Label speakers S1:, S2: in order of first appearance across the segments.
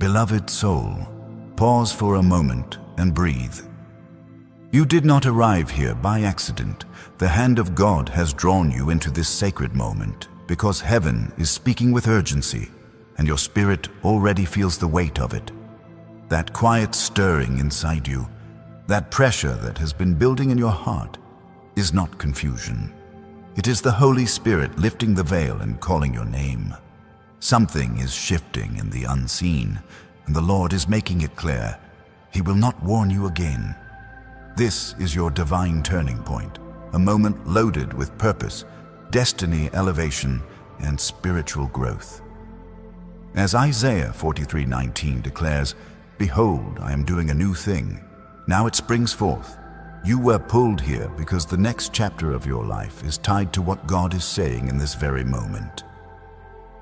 S1: Beloved soul, pause for a moment and breathe. You did not arrive here by accident. The hand of God has drawn you into this sacred moment because heaven is speaking with urgency, and your spirit already feels the weight of it. That quiet stirring inside you, that pressure that has been building in your heart, is not confusion. It is the Holy Spirit lifting the veil and calling your name. Something is shifting in the unseen, and the Lord is making it clear. He will not warn you again. This is your divine turning point, a moment loaded with purpose, destiny, elevation, and spiritual growth. As Isaiah 43:19 declares, "Behold, I am doing a new thing. Now it springs forth." You were pulled here because the next chapter of your life is tied to what God is saying in this very moment.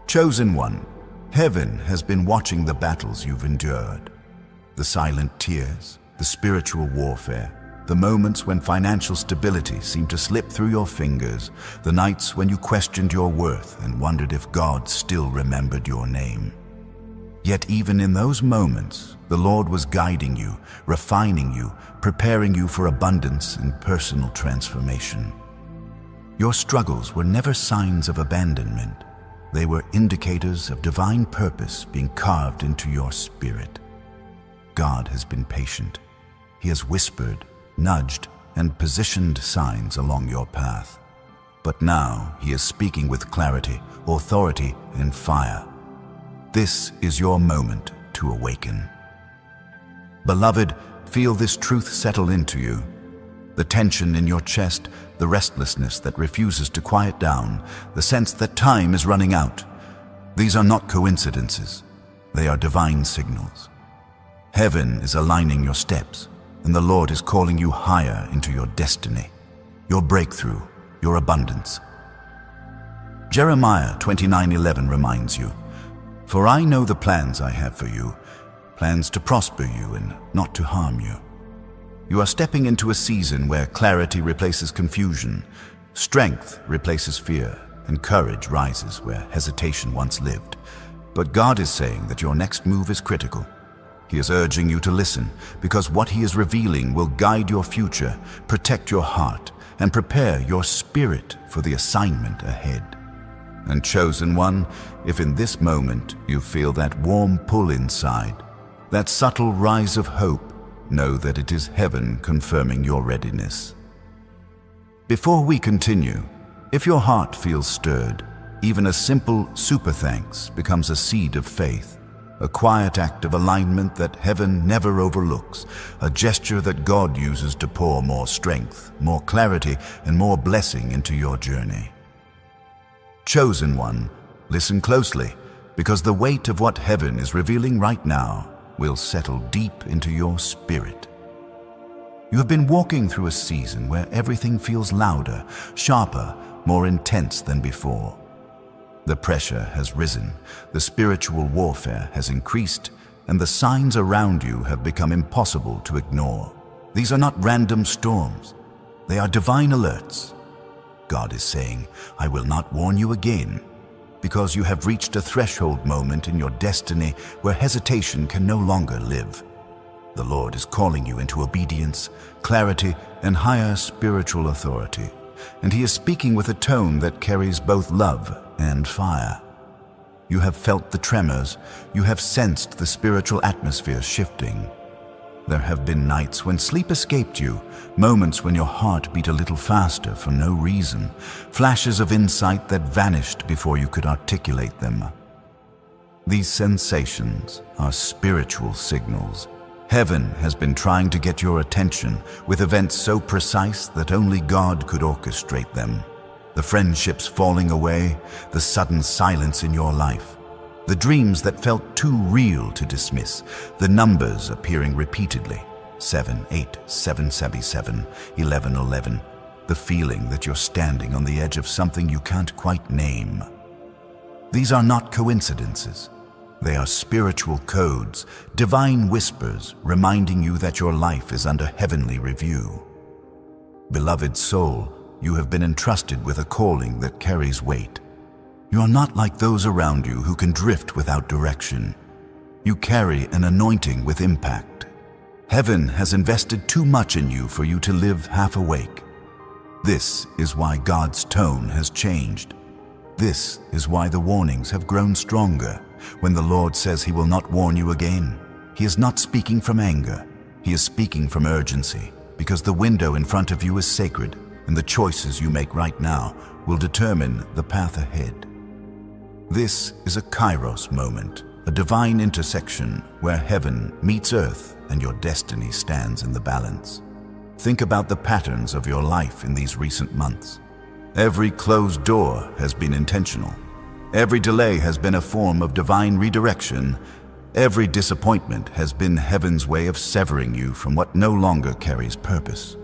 S1: Chosen one, heaven has been watching the battles you've endured. The silent tears, the spiritual warfare, the moments when financial stability seemed to slip through your fingers, the nights when you questioned your worth and wondered if God still remembered your name. Yet even in those moments, the Lord was guiding you, refining you, preparing you for abundance and personal transformation. Your struggles were never signs of abandonment. They were indicators of divine purpose being carved into your spirit. God has been patient. He has whispered, nudged, and positioned signs along your path. But now He is speaking with clarity, authority, and fire. This is your moment to awaken. Beloved, feel this truth settle into you. The tension in your chest, the restlessness that refuses to quiet down, the sense that time is running out. These are not coincidences. They are divine signals. Heaven is aligning your steps, and the Lord is calling you higher into your destiny, your breakthrough, your abundance. Jeremiah 29:11 reminds you, "For I know the plans I have for you, plans to prosper you and not to harm you." You are stepping into a season where clarity replaces confusion, strength replaces fear, and courage rises where hesitation once lived. But God is saying that your next move is critical. He is urging you to listen, because what He is revealing will guide your future, protect your heart, and prepare your spirit for the assignment ahead. And chosen one, if in this moment you feel that warm pull inside, that subtle rise of hope, know that it is heaven confirming your readiness. Before we continue, if your heart feels stirred, even a simple super thanks becomes a seed of faith, a quiet act of alignment that heaven never overlooks, a gesture that God uses to pour more strength, more clarity, and more blessing into your journey. Chosen one, listen closely, because the weight of what heaven is revealing right now will settle deep into your spirit. You have been walking through a season where everything feels louder, sharper, more intense than before. The pressure has risen, the spiritual warfare has increased, and the signs around you have become impossible to ignore. These are not random storms. They are divine alerts. God is saying, "I will not warn you again," because you have reached a threshold moment in your destiny where hesitation can no longer live. The Lord is calling you into obedience, clarity, and higher spiritual authority, and He is speaking with a tone that carries both love and fire. You have felt the tremors, you have sensed the spiritual atmosphere shifting. There have been nights when sleep escaped you, moments when your heart beat a little faster for no reason, flashes of insight that vanished before you could articulate them. These sensations are spiritual signals. Heaven has been trying to get your attention with events so precise that only God could orchestrate them. The friendships falling away, the sudden silence in your life, the dreams that felt too real to dismiss, the numbers appearing repeatedly, 7, 8, 7, 7, 11, 11, the feeling that you're standing on the edge of something you can't quite name. These are not coincidences. They are spiritual codes, divine whispers reminding you that your life is under heavenly review. Beloved soul, you have been entrusted with a calling that carries weight. You are not like those around you who can drift without direction. You carry an anointing with impact. Heaven has invested too much in you for you to live half awake. This is why God's tone has changed. This is why the warnings have grown stronger. When the Lord says He will not warn you again, He is not speaking from anger. He is speaking from urgency, because the window in front of you is sacred, and the choices you make right now will determine the path ahead. This is a Kairos moment, a divine intersection where heaven meets earth and your destiny stands in the balance. Think about the patterns of your life in these recent months. Every closed door has been intentional. Every delay has been a form of divine redirection. Every disappointment has been heaven's way of severing you from what no longer carries purpose.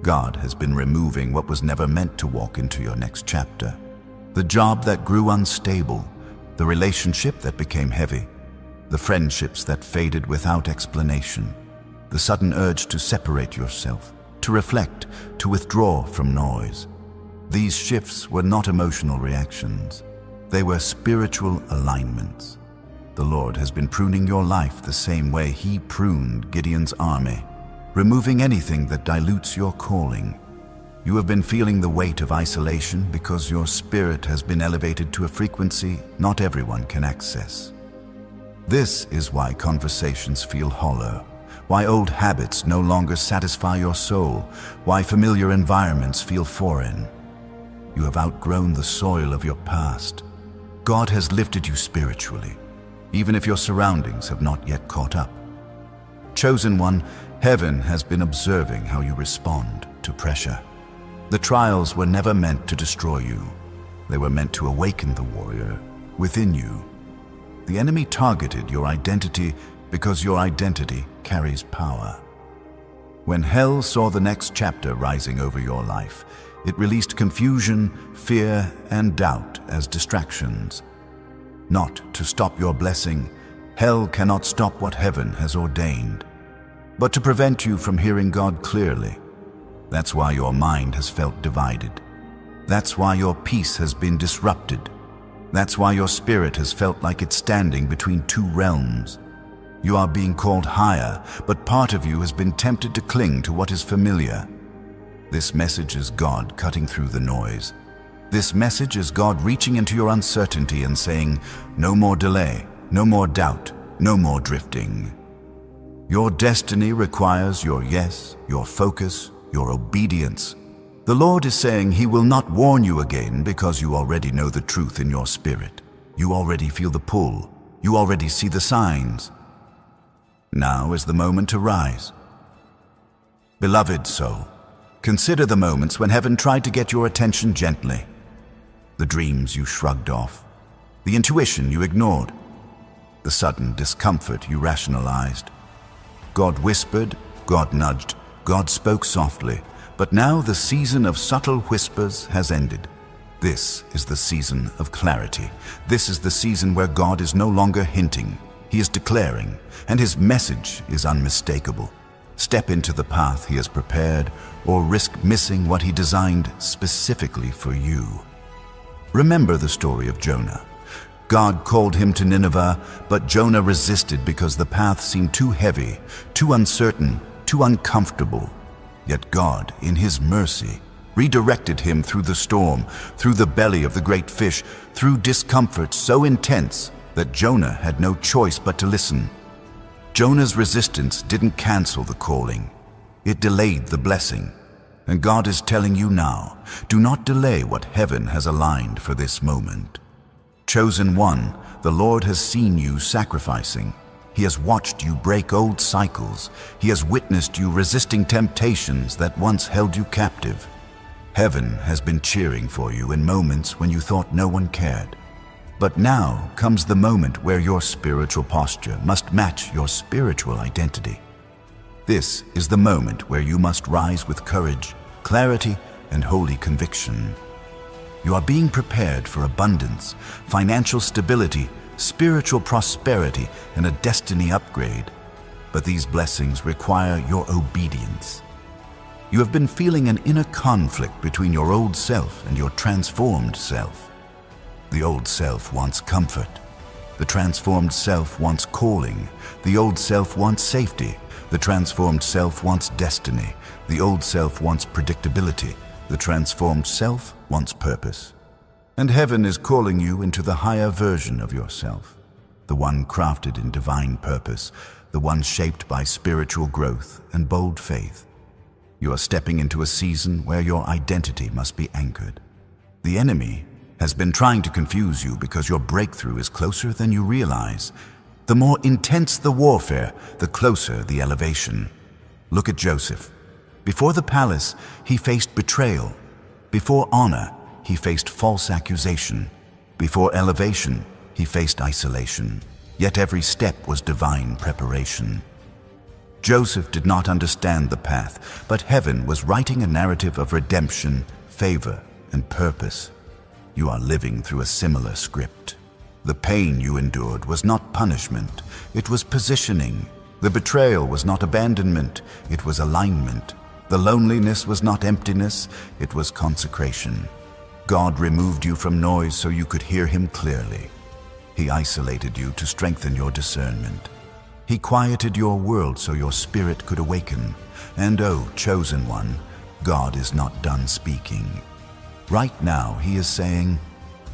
S1: God has been removing what was never meant to walk into your next chapter. The job that grew unstable, the relationship that became heavy, the friendships that faded without explanation, the sudden urge to separate yourself, to reflect, to withdraw from noise. These shifts were not emotional reactions. They were spiritual alignments. The Lord has been pruning your life the same way He pruned Gideon's army, removing anything that dilutes your calling. You have been feeling the weight of isolation because your spirit has been elevated to a frequency not everyone can access. This is why conversations feel hollow, why old habits no longer satisfy your soul, why familiar environments feel foreign. You have outgrown the soil of your past. God has lifted you spiritually, even if your surroundings have not yet caught up. Chosen one, heaven has been observing how you respond to pressure. The trials were never meant to destroy you. They were meant to awaken the warrior within you. The enemy targeted your identity because your identity carries power. When hell saw the next chapter rising over your life, it released confusion, fear, and doubt as distractions. Not to stop your blessing, hell cannot stop what heaven has ordained, but to prevent you from hearing God clearly. That's why your mind has felt divided. That's why your peace has been disrupted. That's why your spirit has felt like it's standing between two realms. You are being called higher, but part of you has been tempted to cling to what is familiar. This message is God cutting through the noise. This message is God reaching into your uncertainty and saying, no more delay, no more doubt, no more drifting. Your destiny requires your yes, your focus, your obedience. The Lord is saying He will not warn you again because you already know the truth in your spirit. You already feel the pull. You already see the signs. Now is the moment to rise. Beloved soul, consider the moments when heaven tried to get your attention gently. The dreams you shrugged off, the intuition you ignored, the sudden discomfort you rationalized. God whispered, God nudged, God spoke softly, but now the season of subtle whispers has ended. This is the season of clarity. This is the season where God is no longer hinting. He is declaring, and His message is unmistakable. Step into the path He has prepared, or risk missing what He designed specifically for you. Remember the story of Jonah. God called him to Nineveh, but Jonah resisted because the path seemed too heavy, too uncertain, too uncomfortable. Yet God, in His mercy, redirected him through the storm, through the belly of the great fish, through discomfort so intense that Jonah had no choice but to listen. Jonah's resistance didn't cancel the calling. It delayed the blessing. And God is telling you now, do not delay what heaven has aligned for this moment. Chosen one, the Lord has seen you sacrificing. He has watched you break old cycles. He has witnessed you resisting temptations that once held you captive. Heaven has been cheering for you in moments when you thought no one cared. But now comes the moment where your spiritual posture must match your spiritual identity. This is the moment where you must rise with courage, clarity, and holy conviction. You are being prepared for abundance, financial stability, spiritual prosperity, and a destiny upgrade. But these blessings require your obedience. You have been feeling an inner conflict between your old self and your transformed self. The old self wants comfort. The transformed self wants calling. The old self wants safety. The transformed self wants destiny. The old self wants predictability. The transformed self wants purpose. And heaven is calling you into the higher version of yourself, the one crafted in divine purpose, the one shaped by spiritual growth and bold faith. You are stepping into a season where your identity must be anchored. The enemy has been trying to confuse you because your breakthrough is closer than you realize. The more intense the warfare, the closer the elevation. Look at Joseph. Before the palace, he faced betrayal. Before honor, he faced false accusation. Before elevation, he faced isolation. Yet every step was divine preparation. Joseph did not understand the path, but heaven was writing a narrative of redemption, favor, and purpose. You are living through a similar script. The pain you endured was not punishment, it was positioning. The betrayal was not abandonment, it was alignment. The loneliness was not emptiness, it was consecration. God removed you from noise so you could hear Him clearly. He isolated you to strengthen your discernment. He quieted your world so your spirit could awaken. And oh, chosen one, God is not done speaking. Right now, He is saying,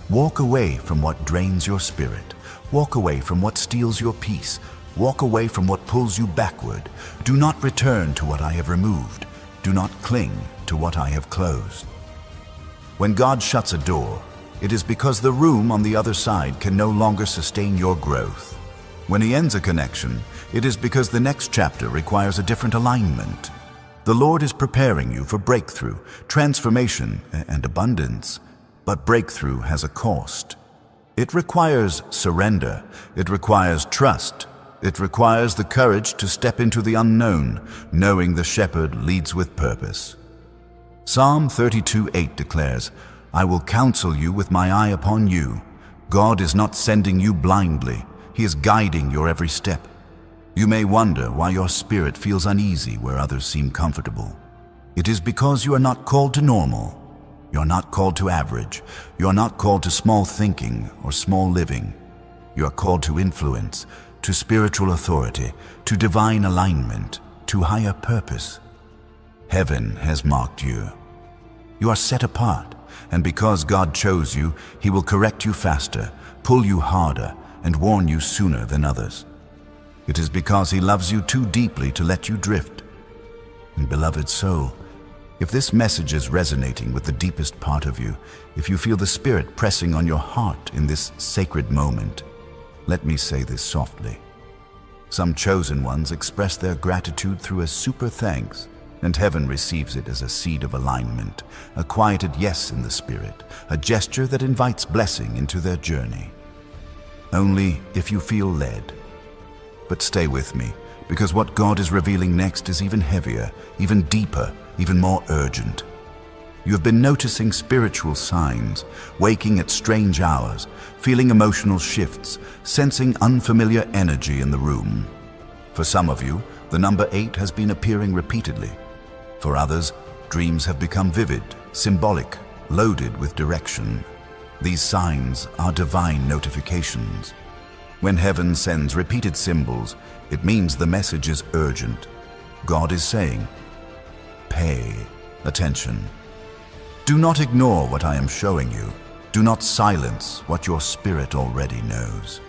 S1: walk away from what drains your spirit. Walk away from what steals your peace. Walk away from what pulls you backward. Do not return to what I have removed. Do not cling to what I have closed. When God shuts a door, it is because the room on the other side can no longer sustain your growth. When He ends a connection, it is because the next chapter requires a different alignment. The Lord is preparing you for breakthrough, transformation, and abundance. But breakthrough has a cost. It requires surrender. It requires trust. It requires the courage to step into the unknown, knowing the shepherd leads with purpose. Psalm 32:8 declares, I will counsel you with my eye upon you. God is not sending you blindly. He is guiding your every step. You may wonder why your spirit feels uneasy where others seem comfortable. It is because you are not called to normal. You are not called to average. You are not called to small thinking or small living. You are called to influence, to spiritual authority, to divine alignment, to higher purpose. Heaven has marked you. You are set apart, and because God chose you, He will correct you faster, pull you harder, and warn you sooner than others. It is because He loves you too deeply to let you drift. And beloved soul, if this message is resonating with the deepest part of you, if you feel the Spirit pressing on your heart in this sacred moment, let me say this softly. Some chosen ones express their gratitude through a super thanks, and heaven receives it as a seed of alignment, a quieted yes in the Spirit, a gesture that invites blessing into their journey. Only if you feel led. But stay with me, because what God is revealing next is even heavier, even deeper, even more urgent. You have been noticing spiritual signs, waking at strange hours, feeling emotional shifts, sensing unfamiliar energy in the room. For some of you, the number 8 has been appearing repeatedly. For others, dreams have become vivid, symbolic, loaded with direction. These signs are divine notifications. When heaven sends repeated symbols, it means the message is urgent. God is saying, pay attention. Do not ignore what I am showing you. Do not silence what your spirit already knows.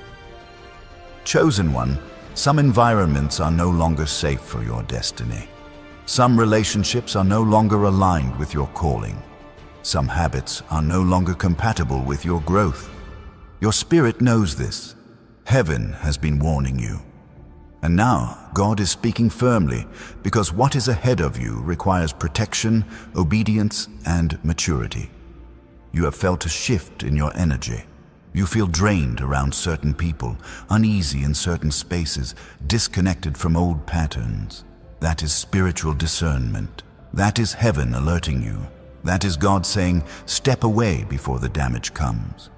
S1: Chosen one, some environments are no longer safe for your destiny. Some relationships are no longer aligned with your calling. Some habits are no longer compatible with your growth. Your spirit knows this. Heaven has been warning you. And now God is speaking firmly, because what is ahead of you requires protection, obedience, and maturity. You have felt a shift in your energy. You feel drained around certain people, uneasy in certain spaces, disconnected from old patterns. That is spiritual discernment. That is heaven alerting you. That is God saying, step away before the damage comes.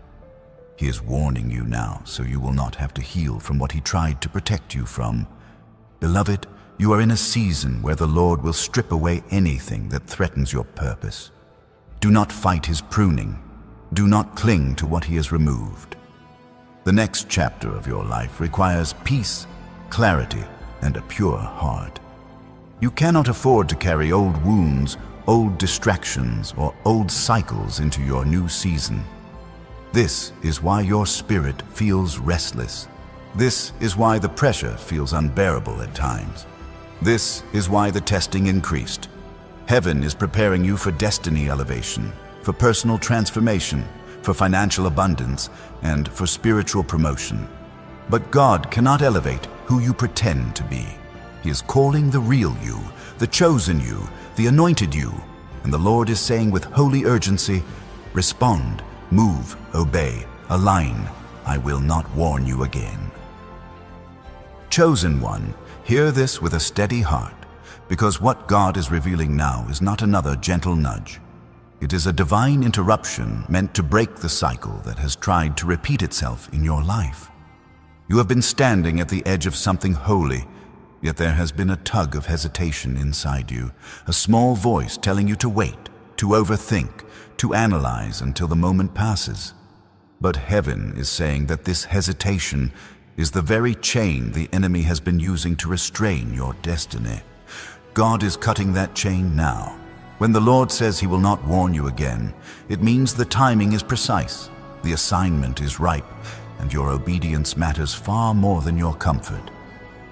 S1: He is warning you now so you will not have to heal from what He tried to protect you from. Beloved, you are in a season where the Lord will strip away anything that threatens your purpose. Do not fight His pruning. Do not cling to what He has removed. The next chapter of your life requires peace, clarity, and a pure heart. You cannot afford to carry old wounds, old distractions, or old cycles into your new season. This is why your spirit feels restless. This is why the pressure feels unbearable at times. This is why the testing increased. Heaven is preparing you for destiny elevation, for personal transformation, for financial abundance, and for spiritual promotion. But God cannot elevate who you pretend to be. He is calling the real you, the chosen you, the anointed you, and the Lord is saying with holy urgency, respond, move, obey, align. I will not warn you again. Chosen one, hear this with a steady heart, because what God is revealing now is not another gentle nudge. It is a divine interruption meant to break the cycle that has tried to repeat itself in your life. You have been standing at the edge of something holy, yet there has been a tug of hesitation inside you, a small voice telling you to wait, to overthink, to analyze until the moment passes. But heaven is saying that this hesitation is the very chain the enemy has been using to restrain your destiny. God is cutting that chain now. When the Lord says He will not warn you again, it means the timing is precise, the assignment is ripe, and your obedience matters far more than your comfort.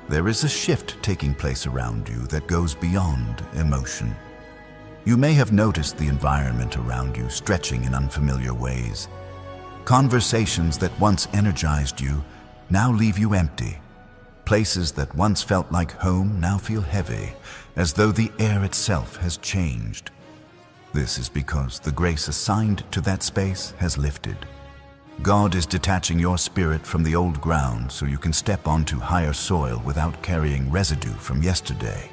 S1: There is a shift taking place around you that goes beyond emotion. You may have noticed the environment around you stretching in unfamiliar ways. Conversations that once energized you now leave you empty. Places that once felt like home now feel heavy, as though the air itself has changed. This is because the grace assigned to that space has lifted. God is detaching your spirit from the old ground so you can step onto higher soil without carrying residue from yesterday.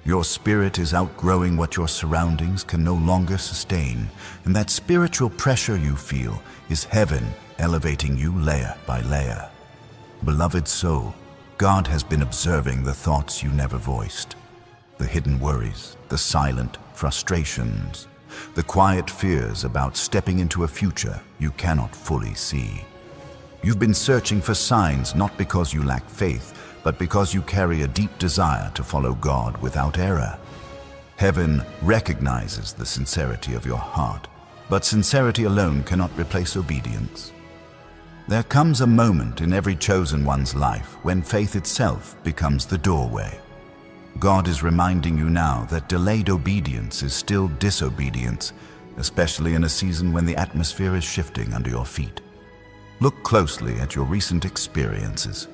S1: Your spirit is outgrowing what your surroundings can no longer sustain, and that spiritual pressure you feel is heaven elevating you layer by layer. Beloved soul, God has been observing the thoughts you never voiced, the hidden worries, the silent frustrations, the quiet fears about stepping into a future you cannot fully see. You've been searching for signs not because you lack faith, but because you carry a deep desire to follow God without error. Heaven recognizes the sincerity of your heart, but sincerity alone cannot replace obedience. There comes a moment in every chosen one's life when faith itself becomes the doorway. God is reminding you now that delayed obedience is still disobedience, especially in a season when the atmosphere is shifting under your feet. Look closely at your recent experiences.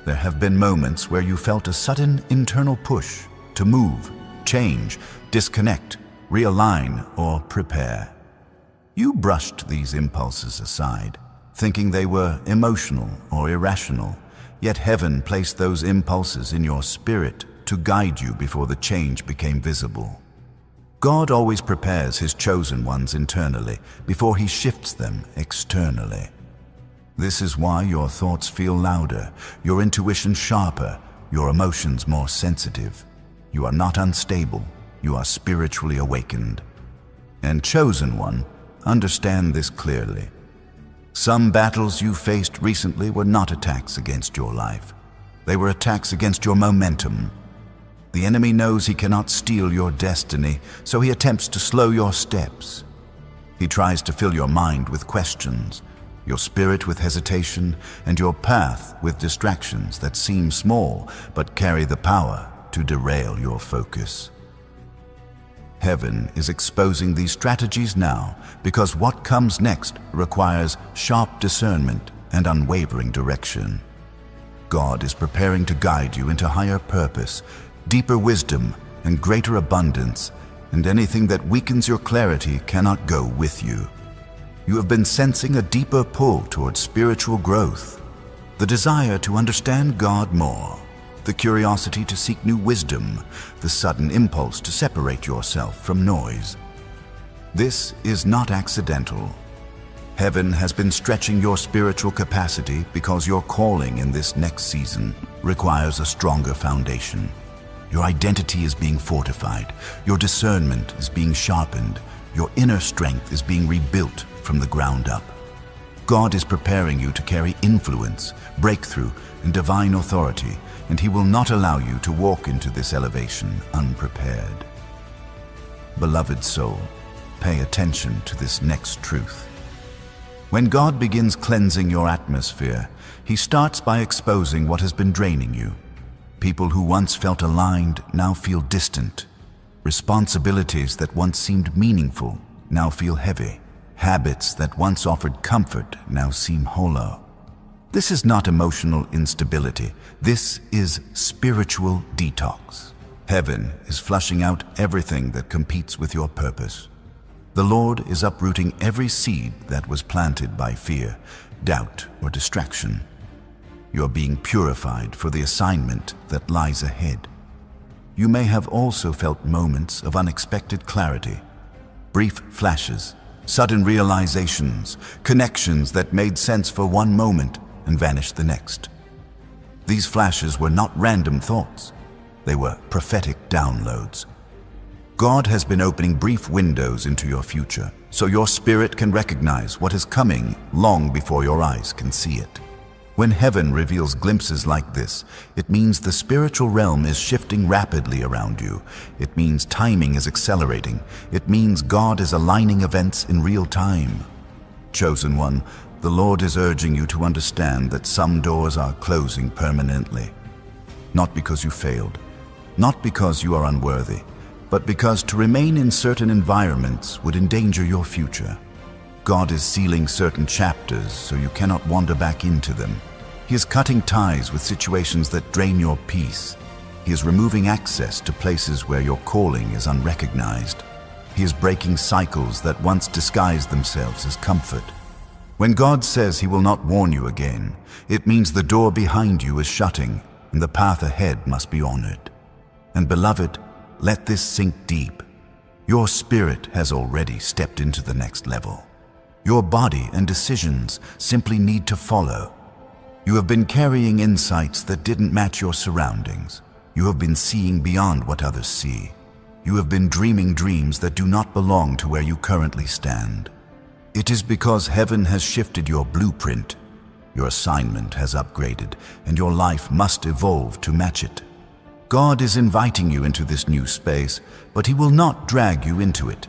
S1: There have been moments where you felt a sudden internal push to move, change, disconnect, realign, or prepare. You brushed these impulses aside, thinking they were emotional or irrational, yet heaven placed those impulses in your spirit to guide you before the change became visible. God always prepares His chosen ones internally before He shifts them externally. This is why your thoughts feel louder, your intuition sharper, your emotions more sensitive. You are not unstable, you are spiritually awakened. And chosen one, understand this clearly. Some battles you faced recently were not attacks against your life. They were attacks against your momentum. The enemy knows he cannot steal your destiny, so he attempts to slow your steps. He tries to fill your mind with questions, your spirit with hesitation, and your path with distractions that seem small but carry the power to derail your focus. Heaven is exposing these strategies now because what comes next requires sharp discernment and unwavering direction. God is preparing to guide you into higher purpose, deeper wisdom, and greater abundance, and anything that weakens your clarity cannot go with you. You have been sensing a deeper pull towards spiritual growth, the desire to understand God more, the curiosity to seek new wisdom, the sudden impulse to separate yourself from noise. This is not accidental. Heaven has been stretching your spiritual capacity because your calling in this next season requires a stronger foundation. Your identity is being fortified, your discernment is being sharpened, your inner strength is being rebuilt from the ground up. God is preparing you to carry influence, breakthrough, and divine authority, and He will not allow you to walk into this elevation unprepared. Beloved soul, pay attention to this next truth. When God begins cleansing your atmosphere, He starts by exposing what has been draining you. People who once felt aligned now feel distant. Responsibilities that once seemed meaningful now feel heavy. Habits that once offered comfort now seem hollow. This is not emotional instability. This is spiritual detox. Heaven is flushing out everything that competes with your purpose. The Lord is uprooting every seed that was planted by fear, doubt, or distraction. You are being purified for the assignment that lies ahead. You may have also felt moments of unexpected clarity, brief flashes, sudden realizations, connections that made sense for one moment and vanished the next. These flashes were not random thoughts. They were prophetic downloads. God has been opening brief windows into your future, so your spirit can recognize what is coming long before your eyes can see it. When heaven reveals glimpses like this, it means the spiritual realm is shifting rapidly around you. It means timing is accelerating. It means God is aligning events in real time. Chosen one, the Lord is urging you to understand that some doors are closing permanently. Not because you failed, not because you are unworthy, but because to remain in certain environments would endanger your future. God is sealing certain chapters so you cannot wander back into them. He is cutting ties with situations that drain your peace. He is removing access to places where your calling is unrecognized. He is breaking cycles that once disguised themselves as comfort. When God says He will not warn you again, it means the door behind you is shutting and the path ahead must be honored. And beloved, let this sink deep. Your spirit has already stepped into the next level. Your body and decisions simply need to follow. You have been carrying insights that didn't match your surroundings. You have been seeing beyond what others see. You have been dreaming dreams that do not belong to where you currently stand. It is because heaven has shifted your blueprint. Your assignment has upgraded, and your life must evolve to match it. God is inviting you into this new space, but He will not drag you into it.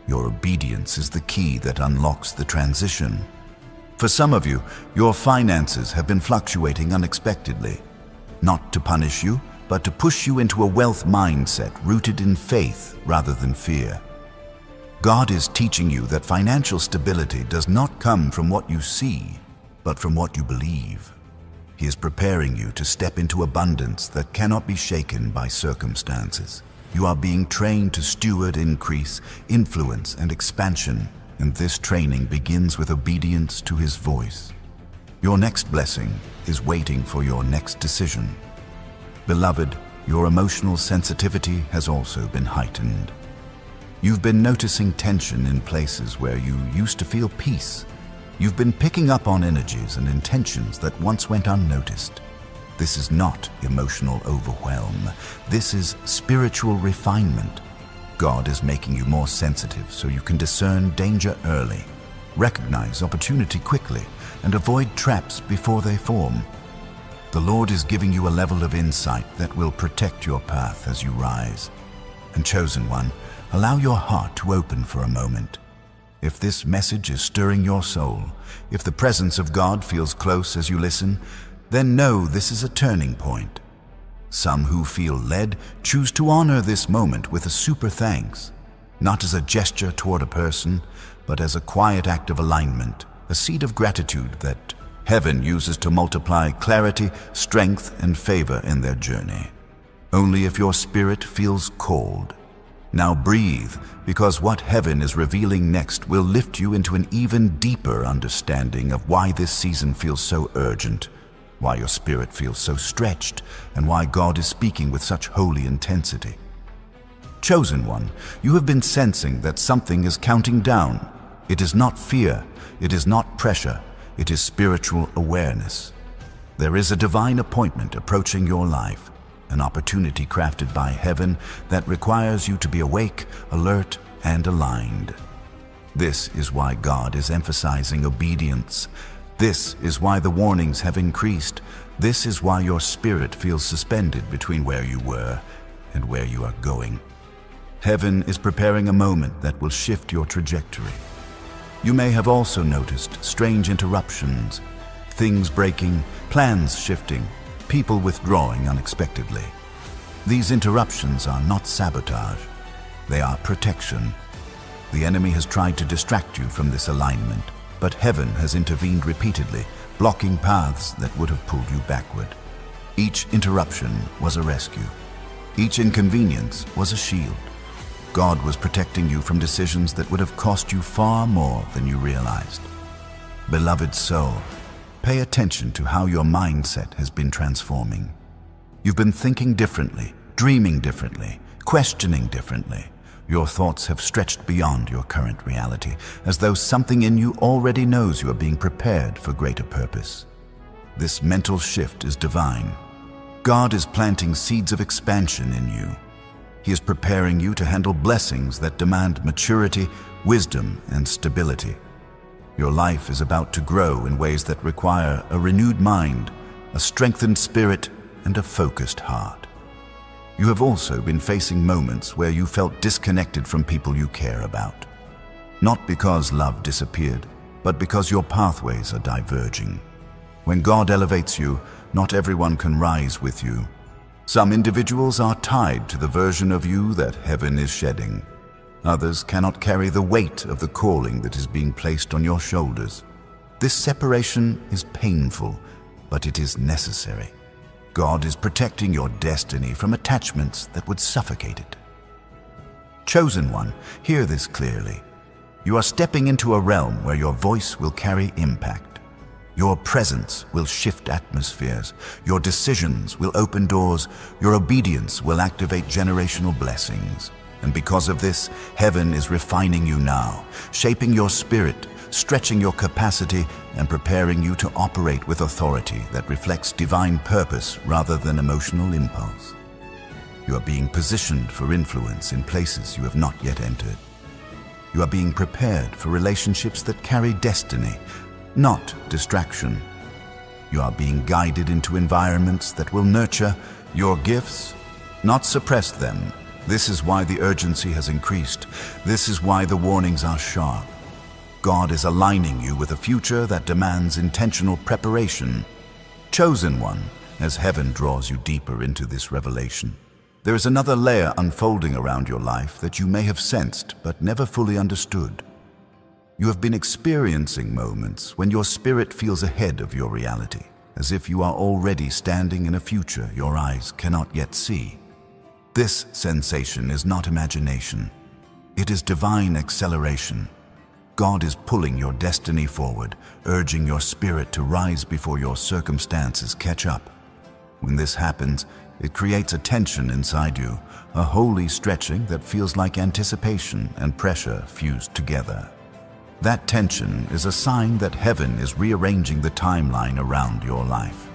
S1: Your obedience is the key that unlocks the transition. For some of you, your finances have been fluctuating unexpectedly, not to punish you, but to push you into a wealth mindset rooted in faith rather than fear. God is teaching you that financial stability does not come from what you see, but from what you believe. He is preparing you to step into abundance that cannot be shaken by circumstances. You are being trained to steward increase, influence, and expansion, and this training begins with obedience to His voice. Your next blessing is waiting for your next decision. Beloved, your emotional sensitivity has also been heightened. You've been noticing tension in places where you used to feel peace. You've been picking up on energies and intentions that once went unnoticed. This is not emotional overwhelm. This is spiritual refinement. God is making you more sensitive so you can discern danger early, recognize opportunity quickly, and avoid traps before they form. The Lord is giving you a level of insight that will protect your path as you rise. And chosen one, allow your heart to open for a moment. If this message is stirring your soul, if the presence of God feels close as you listen, then know this is a turning point. Some who feel led choose to honor this moment with a super thanks, not as a gesture toward a person, but as a quiet act of alignment, a seed of gratitude that heaven uses to multiply clarity, strength, and favor in their journey. Only if your spirit feels called. Now breathe, because what heaven is revealing next will lift you into an even deeper understanding of why this season feels so urgent, why your spirit feels so stretched, and why God is speaking with such holy intensity. Chosen one, you have been sensing that something is counting down. It is not fear, it is not pressure, it is spiritual awareness. There is a divine appointment approaching your life, an opportunity crafted by heaven that requires you to be awake, alert, and aligned. This is why God is emphasizing obedience. This is why the warnings have increased. This is why your spirit feels suspended between where you were and where you are going. Heaven is preparing a moment that will shift your trajectory. You may have also noticed strange interruptions, things breaking, plans shifting, people withdrawing unexpectedly. These interruptions are not sabotage. They are protection. The enemy has tried to distract you from this alignment, but heaven has intervened repeatedly, blocking paths that would have pulled you backward. Each interruption was a rescue. Each inconvenience was a shield. God was protecting you from decisions that would have cost you far more than you realized. Beloved soul, pay attention to how your mindset has been transforming. You've been thinking differently, dreaming differently, questioning differently. Your thoughts have stretched beyond your current reality, as though something in you already knows you are being prepared for greater purpose. This mental shift is divine. God is planting seeds of expansion in you. He is preparing you to handle blessings that demand maturity, wisdom, and stability. Your life is about to grow in ways that require a renewed mind, a strengthened spirit, and a focused heart. You have also been facing moments where you felt disconnected from people you care about. Not because love disappeared, but because your pathways are diverging. When God elevates you, not everyone can rise with you. Some individuals are tied to the version of you that heaven is shedding. Others cannot carry the weight of the calling that is being placed on your shoulders. This separation is painful, but it is necessary. God is protecting your destiny from attachments that would suffocate it. Chosen one, hear this clearly. You are stepping into a realm where your voice will carry impact. Your presence will shift atmospheres. Your decisions will open doors. Your obedience will activate generational blessings. And because of this, heaven is refining you now, shaping your spirit, stretching your capacity, and preparing you to operate with authority that reflects divine purpose rather than emotional impulse. You are being positioned for influence in places you have not yet entered. You are being prepared for relationships that carry destiny, not distraction. You are being guided into environments that will nurture your gifts, not suppress them. This is why the urgency has increased. This is why the warnings are sharp. God is aligning you with a future that demands intentional preparation. Chosen one, as heaven draws you deeper into this revelation. There is another layer unfolding around your life that you may have sensed but never fully understood. You have been experiencing moments when your spirit feels ahead of your reality, as if you are already standing in a future your eyes cannot yet see. This sensation is not imagination. It is divine acceleration. God is pulling your destiny forward, urging your spirit to rise before your circumstances catch up. When this happens, it creates a tension inside you, a holy stretching that feels like anticipation and pressure fused together. That tension is a sign that heaven is rearranging the timeline around your life.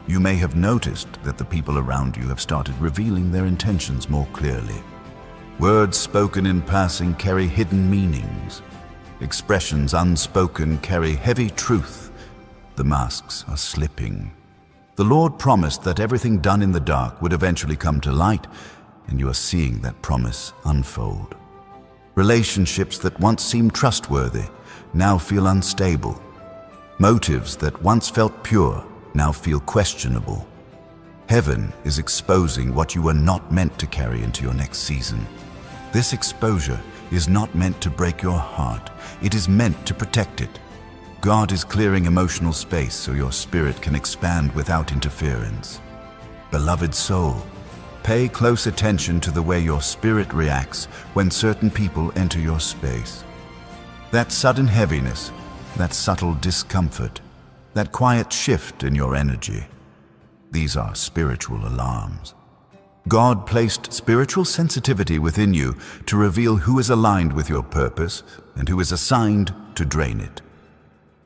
S1: You may have noticed that the people around you have started revealing their intentions more clearly. Words spoken in passing carry hidden meanings. Expressions unspoken carry heavy truth. The masks are slipping. The Lord promised that everything done in the dark would eventually come to light, and you are seeing that promise unfold. Relationships that once seemed trustworthy now feel unstable. Motives that once felt pure now feel questionable. Heaven is exposing what you were not meant to carry into your next season. This exposure is not meant to break your heart. It is meant to protect it. God is clearing emotional space so your spirit can expand without interference. Beloved soul, pay close attention to the way your spirit reacts when certain people enter your space. That sudden heaviness, that subtle discomfort, that quiet shift in your energy. These are spiritual alarms. God placed spiritual sensitivity within you to reveal who is aligned with your purpose and who is assigned to drain it.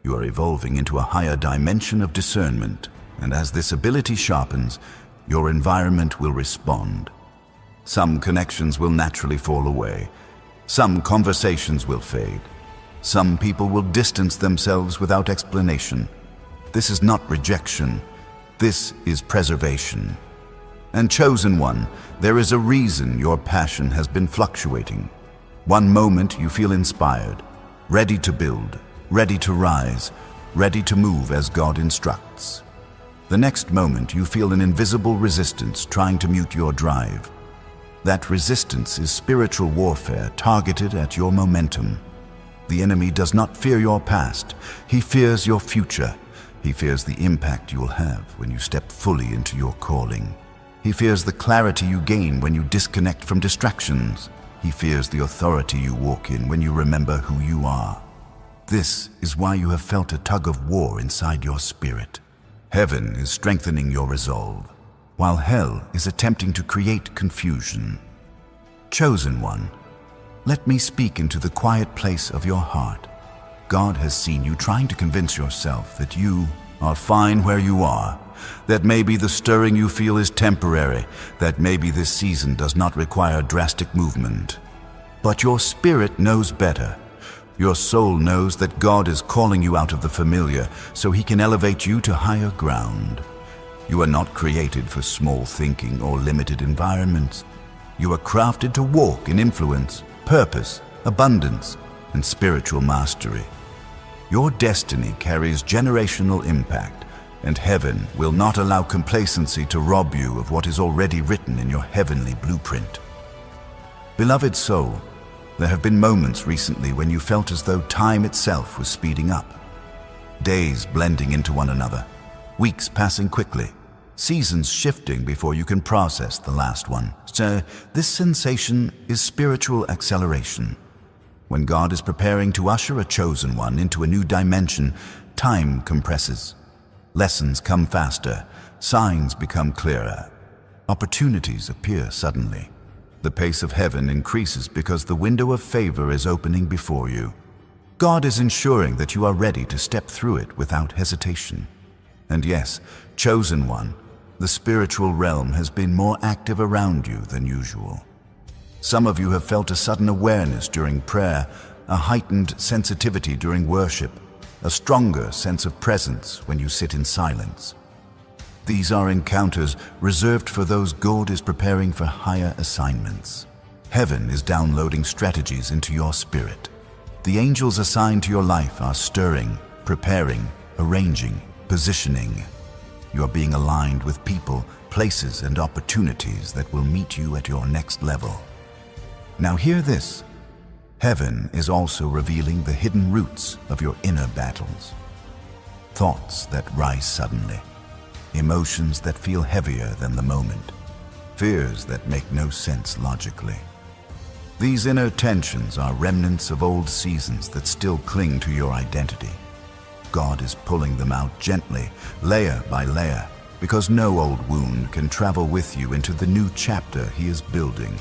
S1: You are evolving into a higher dimension of discernment, and as this ability sharpens, your environment will respond. Some connections will naturally fall away. Some conversations will fade. Some people will distance themselves without explanation. This is not rejection. This is preservation. And chosen one, there is a reason your passion has been fluctuating. One moment you feel inspired, ready to build, ready to rise, ready to move as God instructs. The next moment you feel an invisible resistance trying to mute your drive. That resistance is spiritual warfare targeted at your momentum. The enemy does not fear your past. He fears your future. He fears the impact you will have when you step fully into your calling. He fears the clarity you gain when you disconnect from distractions. He fears the authority you walk in when you remember who you are. This is why you have felt a tug of war inside your spirit. Heaven is strengthening your resolve, while hell is attempting to create confusion. Chosen one, let me speak into the quiet place of your heart. God has seen you trying to convince yourself that you are fine where you are, that maybe the stirring you feel is temporary, that maybe this season does not require drastic movement. But your spirit knows better. Your soul knows that God is calling you out of the familiar so He can elevate you to higher ground. You are not created for small thinking or limited environments. You are crafted to walk in influence, purpose, abundance, and spiritual mastery. Your destiny carries generational impact, and heaven will not allow complacency to rob you of what is already written in your heavenly blueprint. Beloved soul, there have been moments recently when you felt as though time itself was speeding up. Days blending into one another, weeks passing quickly, seasons shifting before you can process the last one. So this sensation is spiritual acceleration. When God is preparing to usher a chosen one into a new dimension, time compresses. Lessons come faster, signs become clearer, opportunities appear suddenly. The pace of heaven increases because the window of favor is opening before you. God is ensuring that you are ready to step through it without hesitation. And yes, chosen one, the spiritual realm has been more active around you than usual. Some of you have felt a sudden awareness during prayer, a heightened sensitivity during worship, a stronger sense of presence when you sit in silence. These are encounters reserved for those God is preparing for higher assignments. Heaven is downloading strategies into your spirit. The angels assigned to your life are stirring, preparing, arranging, positioning. You are being aligned with people, places, and opportunities that will meet you at your next level. Now hear this. Heaven is also revealing the hidden roots of your inner battles. Thoughts that rise suddenly. Emotions that feel heavier than the moment. Fears that make no sense logically. These inner tensions are remnants of old seasons that still cling to your identity. God is pulling them out gently, layer by layer, because no old wound can travel with you into the new chapter He is building.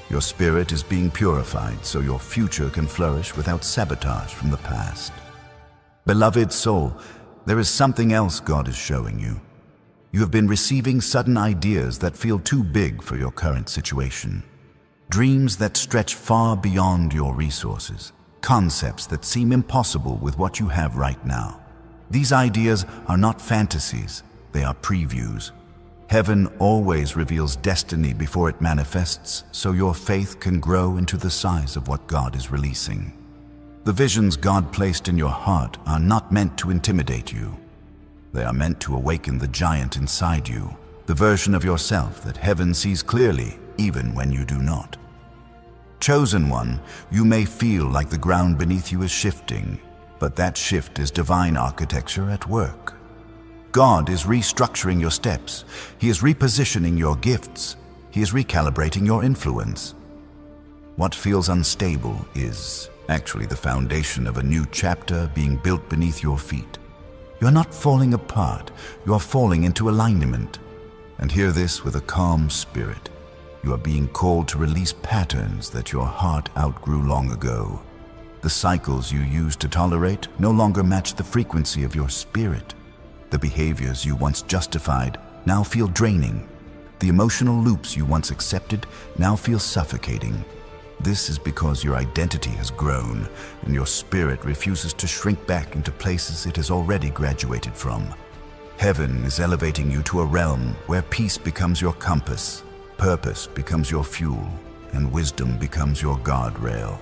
S1: Your spirit is being purified so your future can flourish without sabotage from the past. Beloved soul, there is something else God is showing you. You have been receiving sudden ideas that feel too big for your current situation. Dreams that stretch far beyond your resources. Concepts that seem impossible with what you have right now. These ideas are not fantasies, they are previews. Heaven always reveals destiny before it manifests, so your faith can grow into the size of what God is releasing. The visions God placed in your heart are not meant to intimidate you. They are meant to awaken the giant inside you, the version of yourself that heaven sees clearly, even when you do not. Chosen one, you may feel like the ground beneath you is shifting, but that shift is divine architecture at work. God is restructuring your steps. He is repositioning your gifts. He is recalibrating your influence. What feels unstable is actually the foundation of a new chapter being built beneath your feet. You are not falling apart, you are falling into alignment. And hear this with a calm spirit. You are being called to release patterns that your heart outgrew long ago. The cycles you used to tolerate no longer match the frequency of your spirit. The behaviors you once justified now feel draining. The emotional loops you once accepted now feel suffocating. This is because your identity has grown and your spirit refuses to shrink back into places it has already graduated from. Heaven is elevating you to a realm where peace becomes your compass, purpose becomes your fuel, and wisdom becomes your guardrail.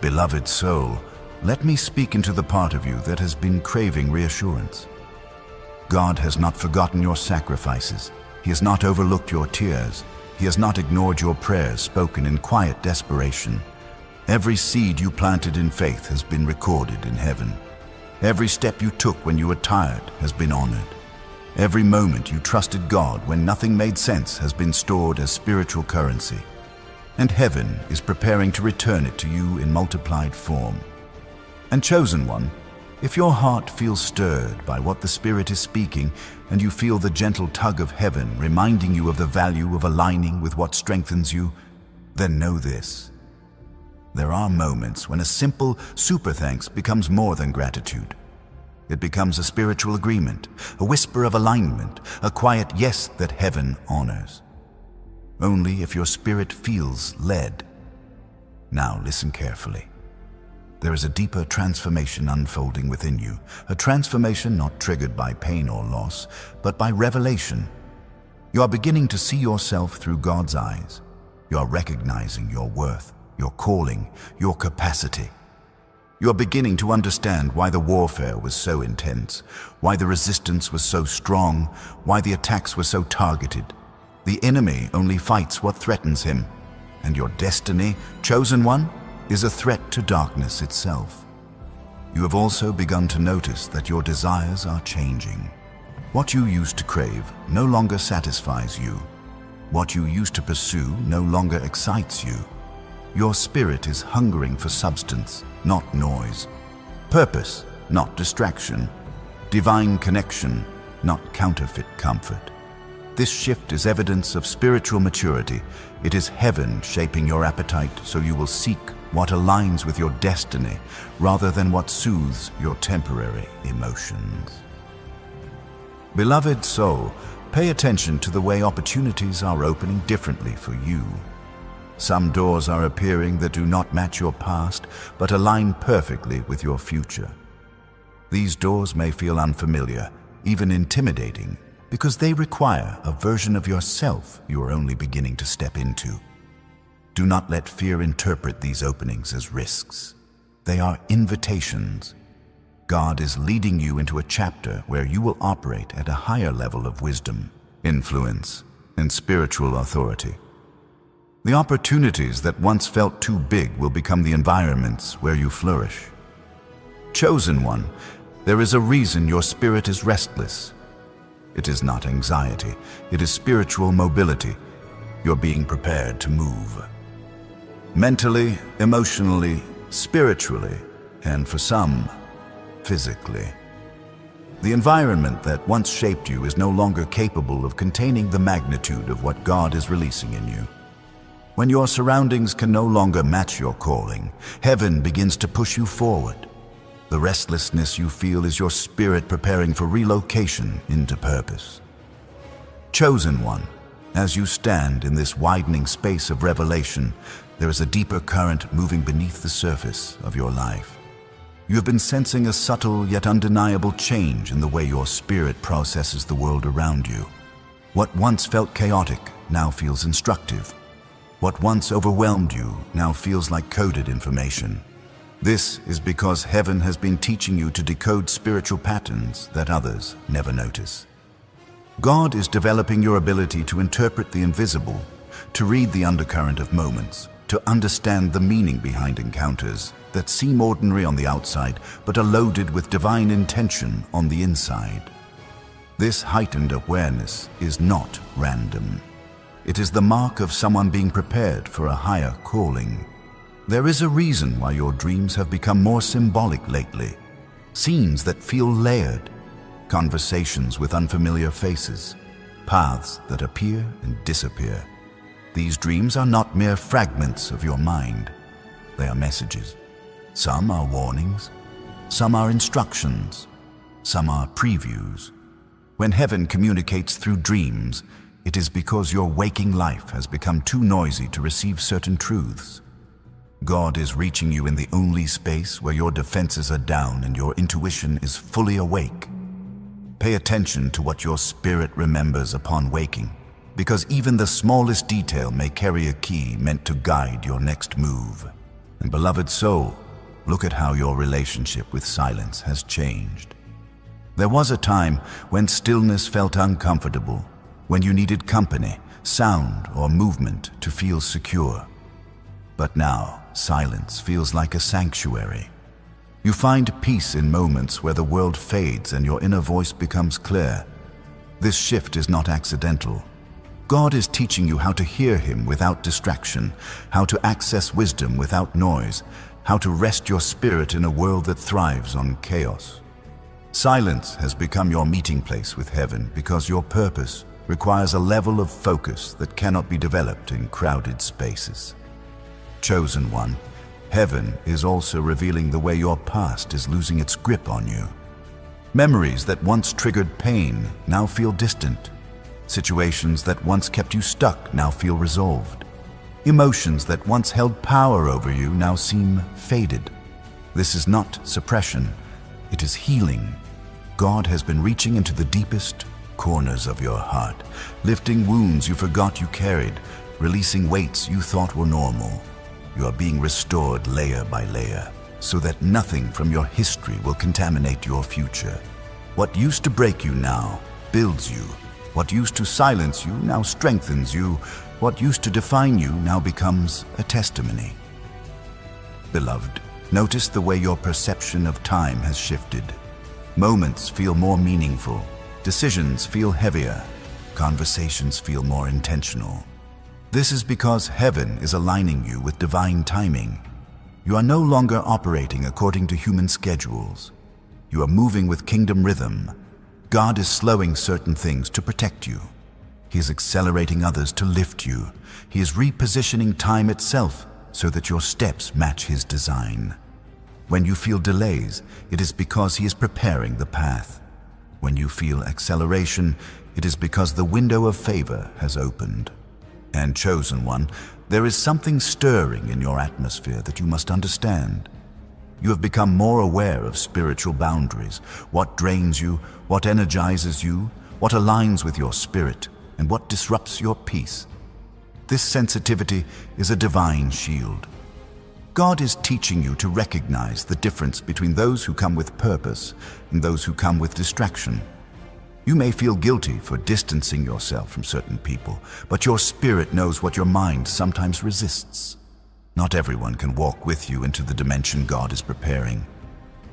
S1: Beloved soul, let me speak into the part of you that has been craving reassurance. God has not forgotten your sacrifices. He has not overlooked your tears. He has not ignored your prayers spoken in quiet desperation. Every seed you planted in faith has been recorded in heaven. Every step you took when you were tired has been honored. Every moment you trusted God when nothing made sense has been stored as spiritual currency. And heaven is preparing to return it to you in multiplied form. And chosen one, if your heart feels stirred by what the Spirit is speaking and you feel the gentle tug of heaven reminding you of the value of aligning with what strengthens you, then know this. There are moments when a simple super thanks becomes more than gratitude. It becomes a spiritual agreement, a whisper of alignment, a quiet yes that heaven honors. Only if your spirit feels led. Now listen carefully. There is a deeper transformation unfolding within you, a transformation not triggered by pain or loss, but by revelation. You are beginning to see yourself through God's eyes. You are recognizing your worth, your calling, your capacity. You are beginning to understand why the warfare was so intense, why the resistance was so strong, why the attacks were so targeted. The enemy only fights what threatens him, and your destiny, chosen one, is a threat to darkness itself. You have also begun to notice that your desires are changing. What you used to crave no longer satisfies you. What you used to pursue no longer excites you. Your spirit is hungering for substance, not noise. Purpose, not distraction. Divine connection, not counterfeit comfort. This shift is evidence of spiritual maturity. It is heaven shaping your appetite so you will seek what aligns with your destiny rather than what soothes your temporary emotions. Beloved soul, pay attention to the way opportunities are opening differently for you. Some doors are appearing that do not match your past, but align perfectly with your future. These doors may feel unfamiliar, even intimidating, because they require a version of yourself you are only beginning to step into. Do not let fear interpret these openings as risks. They are invitations. God is leading you into a chapter where you will operate at a higher level of wisdom, influence, and spiritual authority. The opportunities that once felt too big will become the environments where you flourish. Chosen one, there is a reason your spirit is restless. It is not anxiety, it is spiritual mobility. You're being prepared to move. Mentally, emotionally, spiritually, and for some, physically. The environment that once shaped you is no longer capable of containing the magnitude of what God is releasing in you. When your surroundings can no longer match your calling, heaven begins to push you forward. The restlessness you feel is your spirit preparing for relocation into purpose. Chosen one, as you stand in this widening space of revelation, there is a deeper current moving beneath the surface of your life. You have been sensing a subtle yet undeniable change in the way your spirit processes the world around you. What once felt chaotic now feels instructive. What once overwhelmed you now feels like coded information. This is because heaven has been teaching you to decode spiritual patterns that others never notice. God is developing your ability to interpret the invisible, to read the undercurrent of moments, to understand the meaning behind encounters that seem ordinary on the outside but are loaded with divine intention on the inside. This heightened awareness is not random. It is the mark of someone being prepared for a higher calling. There is a reason why your dreams have become more symbolic lately. Scenes that feel layered, conversations with unfamiliar faces, paths that appear and disappear. These dreams are not mere fragments of your mind. They are messages. Some are warnings, some are instructions, some are previews. When heaven communicates through dreams, it is because your waking life has become too noisy to receive certain truths. God is reaching you in the only space where your defenses are down and your intuition is fully awake. Pay attention to what your spirit remembers upon waking, because even the smallest detail may carry a key meant to guide your next move. And beloved soul, look at how your relationship with silence has changed. There was a time when stillness felt uncomfortable, when you needed company, sound, or movement to feel secure. But now, silence feels like a sanctuary. You find peace in moments where the world fades and your inner voice becomes clear. This shift is not accidental. God is teaching you how to hear Him without distraction, how to access wisdom without noise, how to rest your spirit in a world that thrives on chaos. Silence has become your meeting place with heaven because your purpose requires a level of focus that cannot be developed in crowded spaces. Chosen one, heaven is also revealing the way your past is losing its grip on you. Memories that once triggered pain now feel distant. Situations that once kept you stuck now feel resolved. Emotions that once held power over you now seem faded. This is not suppression, it is healing. God has been reaching into the deepest corners of your heart, lifting wounds you forgot you carried, releasing weights you thought were normal. You are being restored layer by layer, so that nothing from your history will contaminate your future. What used to break you now builds you. What used to silence you now strengthens you. What used to define you now becomes a testimony. Beloved, notice the way your perception of time has shifted. Moments feel more meaningful. Decisions feel heavier. Conversations feel more intentional. This is because heaven is aligning you with divine timing. You are no longer operating according to human schedules. You are moving with kingdom rhythm. God is slowing certain things to protect you. He is accelerating others to lift you. He is repositioning time itself so that your steps match His design. When you feel delays, it is because He is preparing the path. When you feel acceleration, it is because the window of favor has opened. And chosen one, there is something stirring in your atmosphere that you must understand. You have become more aware of spiritual boundaries, what drains you, what energizes you, what aligns with your spirit, and what disrupts your peace. This sensitivity is a divine shield. God is teaching you to recognize the difference between those who come with purpose and those who come with distraction. You may feel guilty for distancing yourself from certain people, but your spirit knows what your mind sometimes resists. Not everyone can walk with you into the dimension God is preparing.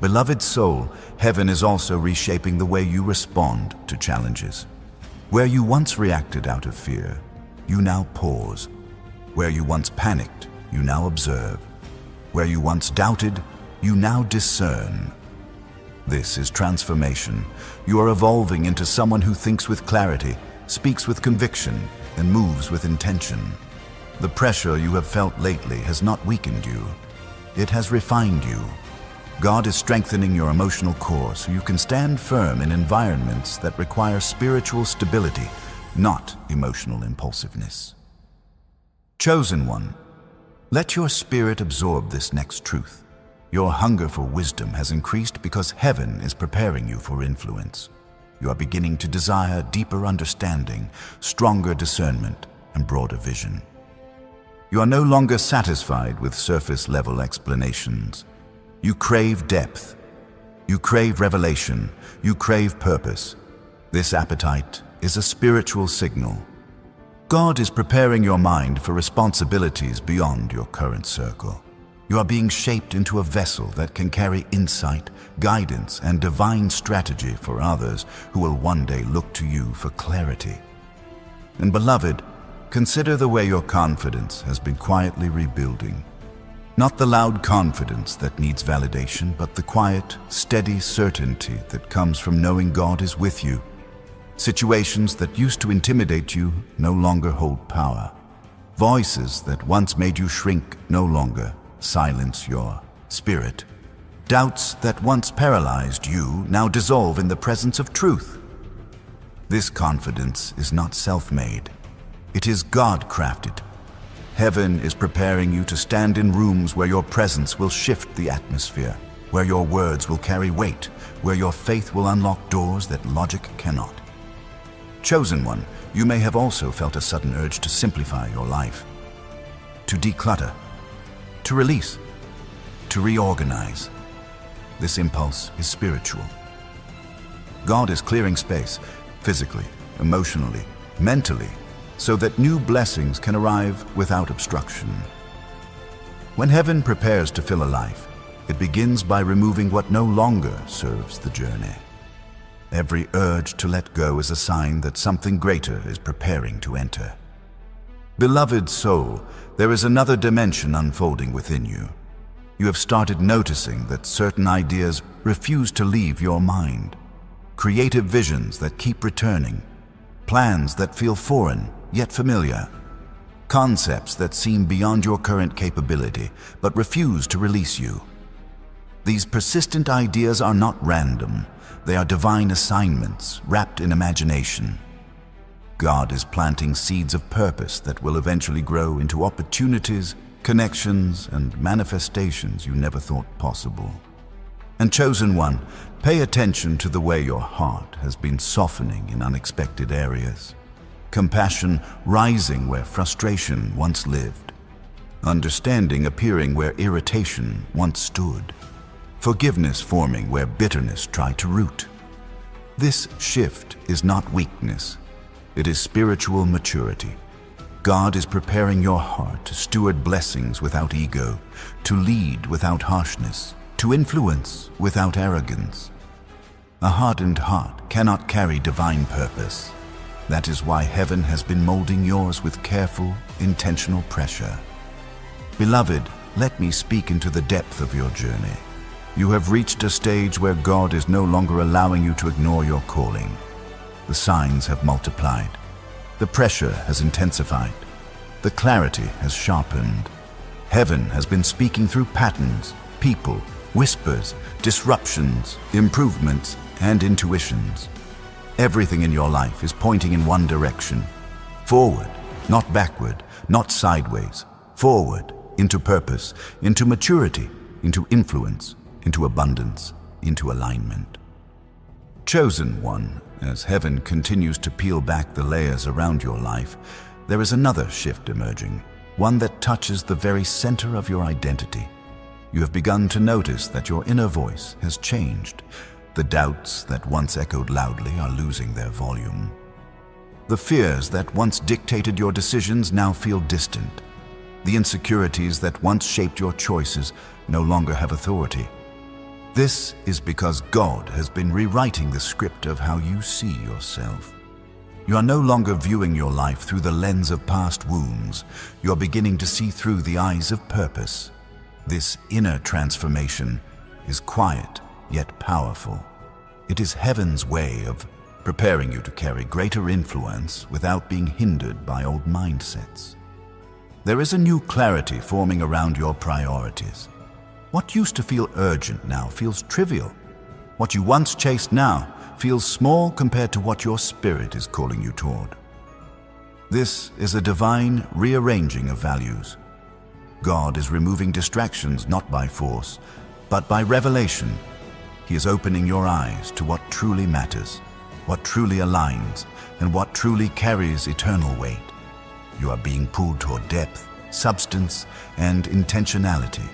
S1: Beloved soul, heaven is also reshaping the way you respond to challenges. Where you once reacted out of fear, you now pause. Where you once panicked, you now observe. Where you once doubted, you now discern. This is transformation. You are evolving into someone who thinks with clarity, speaks with conviction, and moves with intention. The pressure you have felt lately has not weakened you. It has refined you. God is strengthening your emotional core so you can stand firm in environments that require spiritual stability, not emotional impulsiveness. Chosen one, let your spirit absorb this next truth. Your hunger for wisdom has increased because heaven is preparing you for influence. You are beginning to desire deeper understanding, stronger discernment, and broader vision. You are no longer satisfied with surface-level explanations. You crave depth. You crave revelation. You crave purpose. This appetite is a spiritual signal. God is preparing your mind for responsibilities beyond your current circle. You are being shaped into a vessel that can carry insight, guidance, and divine strategy for others who will one day look to you for clarity. And beloved, consider the way your confidence has been quietly rebuilding. Not the loud confidence that needs validation, but the quiet, steady certainty that comes from knowing God is with you. Situations that used to intimidate you no longer hold power. Voices that once made you shrink no longer silence your spirit. Doubts that once paralyzed you now dissolve in the presence of truth. This confidence is not self-made. It is God-crafted. Heaven is preparing you to stand in rooms where your presence will shift the atmosphere, where your words will carry weight, where your faith will unlock doors that logic cannot. Chosen one, you may have also felt a sudden urge to simplify your life, to declutter, to release, to reorganize. This impulse is spiritual. God is clearing space, physically, emotionally, mentally, so that new blessings can arrive without obstruction. When heaven prepares to fill a life, it begins by removing what no longer serves the journey. Every urge to let go is a sign that something greater is preparing to enter. Beloved soul, there is another dimension unfolding within you. You have started noticing that certain ideas refuse to leave your mind. Creative visions that keep returning. Plans that feel foreign, yet familiar. Concepts that seem beyond your current capability, but refuse to release you. These persistent ideas are not random. They are divine assignments wrapped in imagination. God is planting seeds of purpose that will eventually grow into opportunities, connections, and manifestations you never thought possible. And chosen one, pay attention to the way your heart has been softening in unexpected areas. Compassion rising where frustration once lived. Understanding appearing where irritation once stood. Forgiveness forming where bitterness tried to root. This shift is not weakness. It is spiritual maturity. God is preparing your heart to steward blessings without ego, to lead without harshness, to influence without arrogance. A hardened heart cannot carry divine purpose. That is why heaven has been molding yours with careful, intentional pressure. Beloved, let me speak into the depth of your journey. You have reached a stage where God is no longer allowing you to ignore your calling. The signs have multiplied. The pressure has intensified. The clarity has sharpened. Heaven has been speaking through patterns, people, whispers, disruptions, improvements, and intuitions. Everything in your life is pointing in one direction. Forward, not backward, not sideways. Forward, into purpose, into maturity, into influence, into abundance, into alignment. Chosen one, as heaven continues to peel back the layers around your life, there is another shift emerging, one that touches the very center of your identity. You have begun to notice that your inner voice has changed. The doubts that once echoed loudly are losing their volume. The fears that once dictated your decisions now feel distant. The insecurities that once shaped your choices no longer have authority. This is because God has been rewriting the script of how you see yourself. You are no longer viewing your life through the lens of past wounds. You are beginning to see through the eyes of purpose. This inner transformation is quiet yet powerful. It is heaven's way of preparing you to carry greater influence without being hindered by old mindsets. There is a new clarity forming around your priorities. What used to feel urgent now feels trivial. What you once chased now feels small compared to what your spirit is calling you toward. This is a divine rearranging of values. God is removing distractions not by force, but by revelation. He is opening your eyes to what truly matters, what truly aligns, and what truly carries eternal weight. You are being pulled toward depth, substance, and intentionality.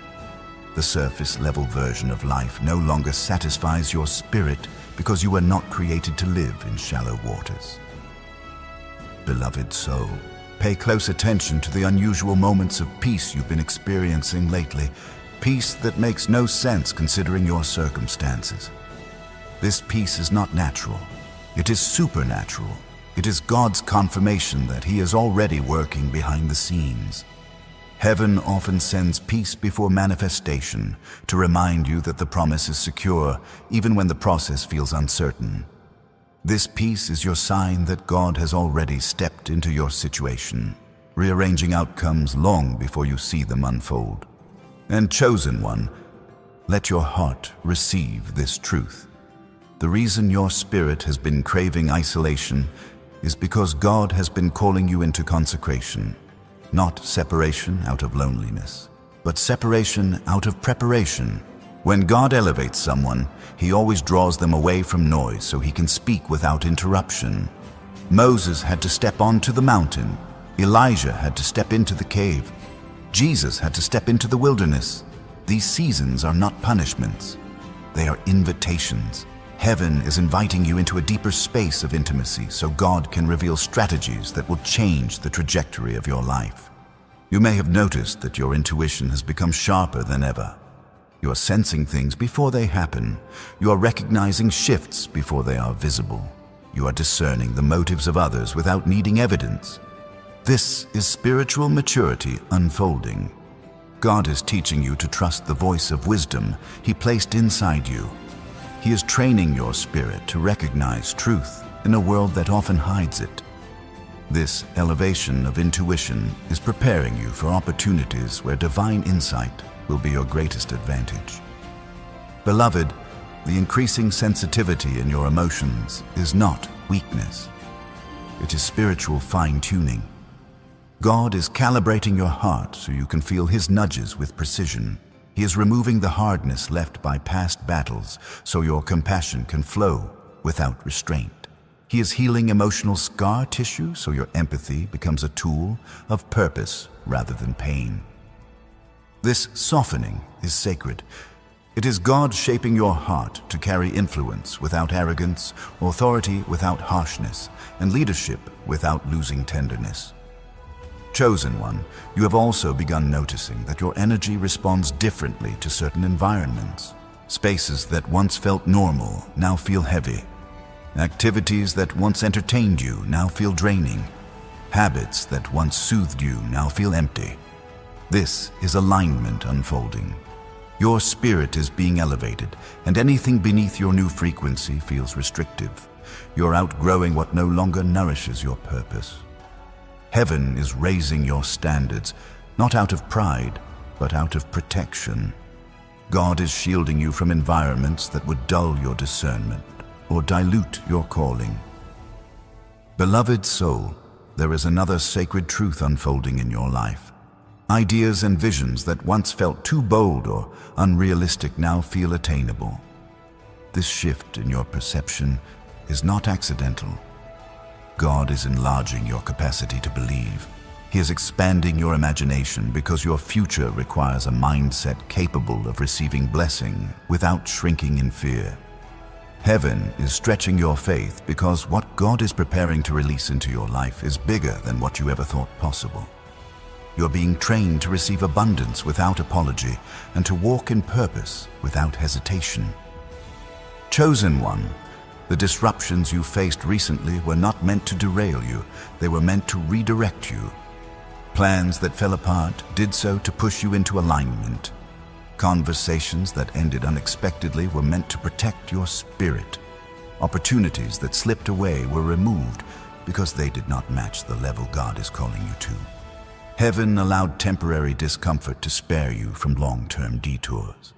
S1: The surface-level version of life no longer satisfies your spirit because you were not created to live in shallow waters. Beloved soul, pay close attention to the unusual moments of peace you've been experiencing lately, peace that makes no sense considering your circumstances. This peace is not natural. It is supernatural. It is God's confirmation that He is already working behind the scenes. Heaven often sends peace before manifestation to remind you that the promise is secure even when the process feels uncertain. This peace is your sign that God has already stepped into your situation, rearranging outcomes long before you see them unfold. And chosen one, let your heart receive this truth. The reason your spirit has been craving isolation is because God has been calling you into consecration. Not separation out of loneliness, but separation out of preparation. When God elevates someone, He always draws them away from noise so He can speak without interruption. Moses had to step onto the mountain. Elijah had to step into the cave. Jesus had to step into the wilderness. These seasons are not punishments. They are invitations. Heaven is inviting you into a deeper space of intimacy so God can reveal strategies that will change the trajectory of your life. You may have noticed that your intuition has become sharper than ever. You are sensing things before they happen. You are recognizing shifts before they are visible. You are discerning the motives of others without needing evidence. This is spiritual maturity unfolding. God is teaching you to trust the voice of wisdom He placed inside you. He is training your spirit to recognize truth in a world that often hides it. This elevation of intuition is preparing you for opportunities where divine insight will be your greatest advantage. Beloved, the increasing sensitivity in your emotions is not weakness. It is spiritual fine-tuning. God is calibrating your heart so you can feel His nudges with precision. He is removing the hardness left by past battles so your compassion can flow without restraint. He is healing emotional scar tissue so your empathy becomes a tool of purpose rather than pain. This softening is sacred. It is God shaping your heart to carry influence without arrogance, authority without harshness, and leadership without losing tenderness. Chosen one, you have also begun noticing that your energy responds differently to certain environments. Spaces that once felt normal now feel heavy. Activities that once entertained you now feel draining. Habits that once soothed you now feel empty. This is alignment unfolding. Your spirit is being elevated, and anything beneath your new frequency feels restrictive. You're outgrowing what no longer nourishes your purpose. Heaven is raising your standards, not out of pride, but out of protection. God is shielding you from environments that would dull your discernment or dilute your calling. Beloved soul, there is another sacred truth unfolding in your life. Ideas and visions that once felt too bold or unrealistic now feel attainable. This shift in your perception is not accidental. God is enlarging your capacity to believe. He is expanding your imagination because your future requires a mindset capable of receiving blessing without shrinking in fear. Heaven is stretching your faith because what God is preparing to release into your life is bigger than what you ever thought possible. You're being trained to receive abundance without apology and to walk in purpose without hesitation. Chosen one, the disruptions you faced recently were not meant to derail you, they were meant to redirect you. Plans that fell apart did so to push you into alignment. Conversations that ended unexpectedly were meant to protect your spirit. Opportunities that slipped away were removed because they did not match the level God is calling you to. Heaven allowed temporary discomfort to spare you from long-term detours.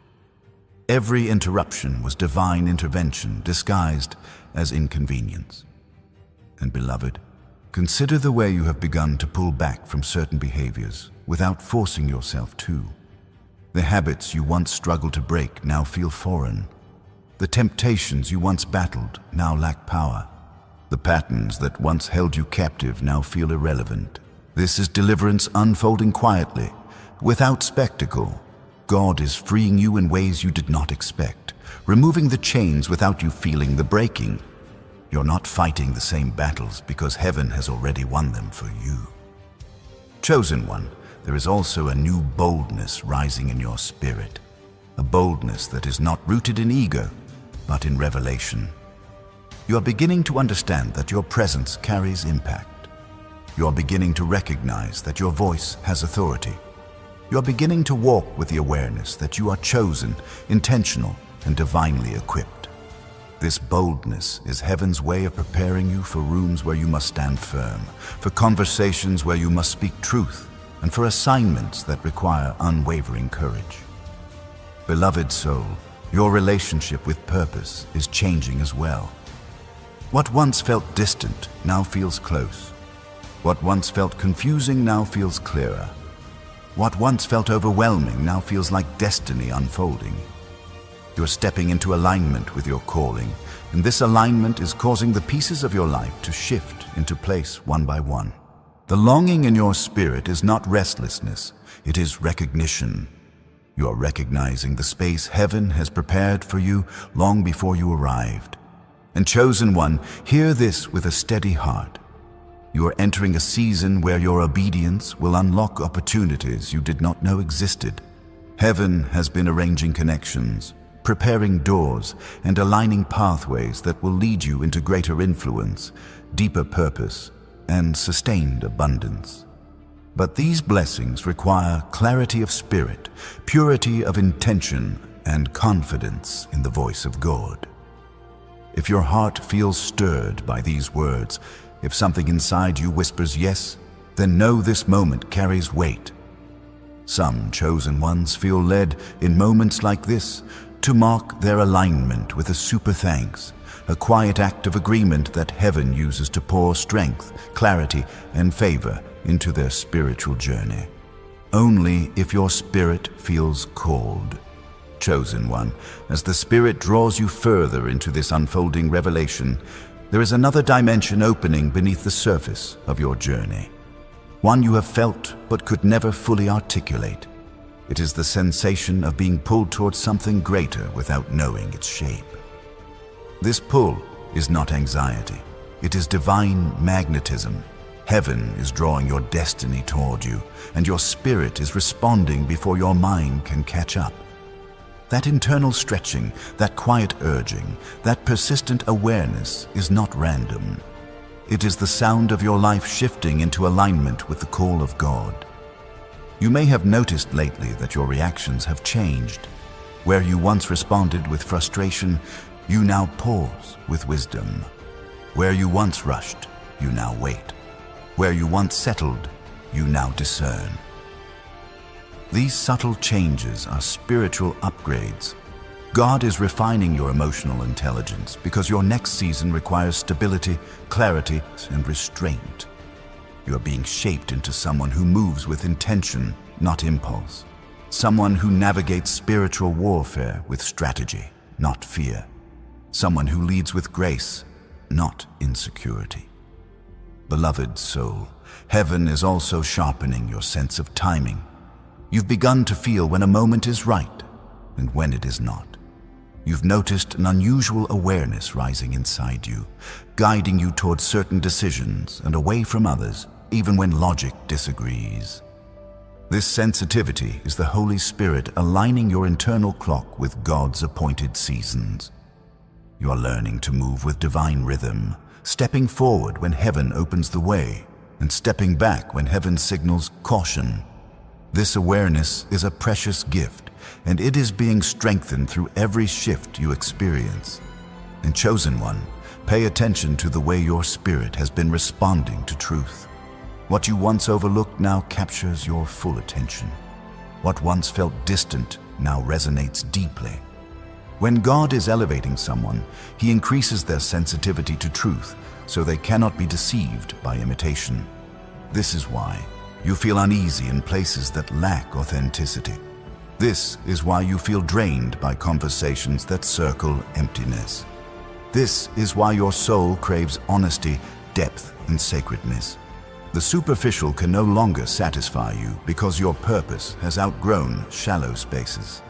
S1: Every interruption was divine intervention disguised as inconvenience. And beloved, consider the way you have begun to pull back from certain behaviors without forcing yourself to. The habits you once struggled to break now feel foreign. The temptations you once battled now lack power. The patterns that once held you captive now feel irrelevant. This is deliverance unfolding quietly, without spectacle. God is freeing you in ways you did not expect, removing the chains without you feeling the breaking. You're not fighting the same battles because heaven has already won them for you. Chosen one, there is also a new boldness rising in your spirit, a boldness that is not rooted in ego, but in revelation. You are beginning to understand that your presence carries impact. You are beginning to recognize that your voice has authority. You are beginning to walk with the awareness that you are chosen, intentional, and divinely equipped. This boldness is heaven's way of preparing you for rooms where you must stand firm, for conversations where you must speak truth, and for assignments that require unwavering courage. Beloved soul, your relationship with purpose is changing as well. What once felt distant now feels close. What once felt confusing now feels clearer. What once felt overwhelming now feels like destiny unfolding. You're stepping into alignment with your calling, and this alignment is causing the pieces of your life to shift into place one by one. The longing in your spirit is not restlessness, it is recognition. You are recognizing the space heaven has prepared for you long before you arrived. And chosen one, hear this with a steady heart. You are entering a season where your obedience will unlock opportunities you did not know existed. Heaven has been arranging connections, preparing doors, and aligning pathways that will lead you into greater influence, deeper purpose, and sustained abundance. But these blessings require clarity of spirit, purity of intention, and confidence in the voice of God. If your heart feels stirred by these words, if something inside you whispers yes, then know this moment carries weight. Some chosen ones feel led in moments like this to mark their alignment with a super thanks, a quiet act of agreement that heaven uses to pour strength, clarity, and favor into their spiritual journey. Only if your spirit feels called. Chosen one, as the Spirit draws you further into this unfolding revelation, there is another dimension opening beneath the surface of your journey. One you have felt but could never fully articulate. It is the sensation of being pulled towards something greater without knowing its shape. This pull is not anxiety. It is divine magnetism. Heaven is drawing your destiny toward you, and your spirit is responding before your mind can catch up. That internal stretching, that quiet urging, that persistent awareness is not random. It is the sound of your life shifting into alignment with the call of God. You may have noticed lately that your reactions have changed. Where you once responded with frustration, you now pause with wisdom. Where you once rushed, you now wait. Where you once settled, you now discern. These subtle changes are spiritual upgrades. God is refining your emotional intelligence because your next season requires stability, clarity, and restraint. You are being shaped into someone who moves with intention, not impulse. Someone who navigates spiritual warfare with strategy, not fear. Someone who leads with grace, not insecurity. Beloved soul, heaven is also sharpening your sense of timing. You've begun to feel when a moment is right and when it is not. You've noticed an unusual awareness rising inside you, guiding you towards certain decisions and away from others, even when logic disagrees. This sensitivity is the Holy Spirit aligning your internal clock with God's appointed seasons. You are learning to move with divine rhythm, stepping forward when heaven opens the way, and stepping back when heaven signals caution. This awareness is a precious gift, and it is being strengthened through every shift you experience. And chosen one, pay attention to the way your spirit has been responding to truth. What you once overlooked now captures your full attention. What once felt distant now resonates deeply. When God is elevating someone, He increases their sensitivity to truth so they cannot be deceived by imitation. This is why you feel uneasy in places that lack authenticity. This is why you feel drained by conversations that circle emptiness. This is why your soul craves honesty, depth, and sacredness. The superficial can no longer satisfy you because your purpose has outgrown shallow spaces.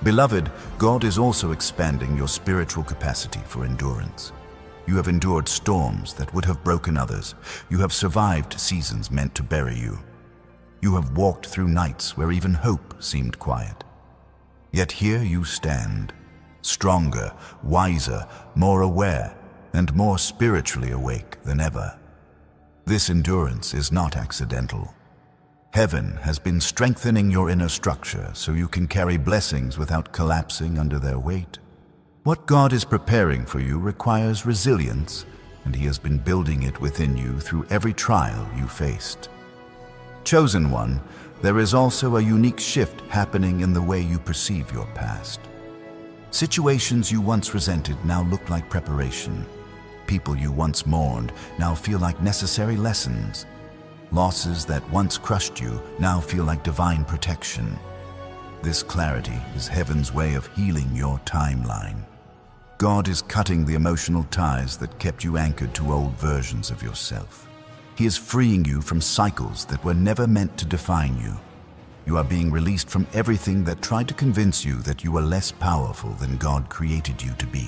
S1: Beloved, God is also expanding your spiritual capacity for endurance. You have endured storms that would have broken others. You have survived seasons meant to bury you. You have walked through nights where even hope seemed quiet. Yet here you stand, stronger, wiser, more aware, and more spiritually awake than ever. This endurance is not accidental. Heaven has been strengthening your inner structure so you can carry blessings without collapsing under their weight. What God is preparing for you requires resilience, and He has been building it within you through every trial you faced. Chosen one, there is also a unique shift happening in the way you perceive your past. Situations you once resented now look like preparation. people you once mourned now feel like necessary lessons. Losses that once crushed you now feel like divine protection. This clarity is heaven's way of healing your timeline. God is cutting the emotional ties that kept you anchored to old versions of yourself. He is freeing you from cycles that were never meant to define you. You are being released from everything that tried to convince you that you were less powerful than God created you to be.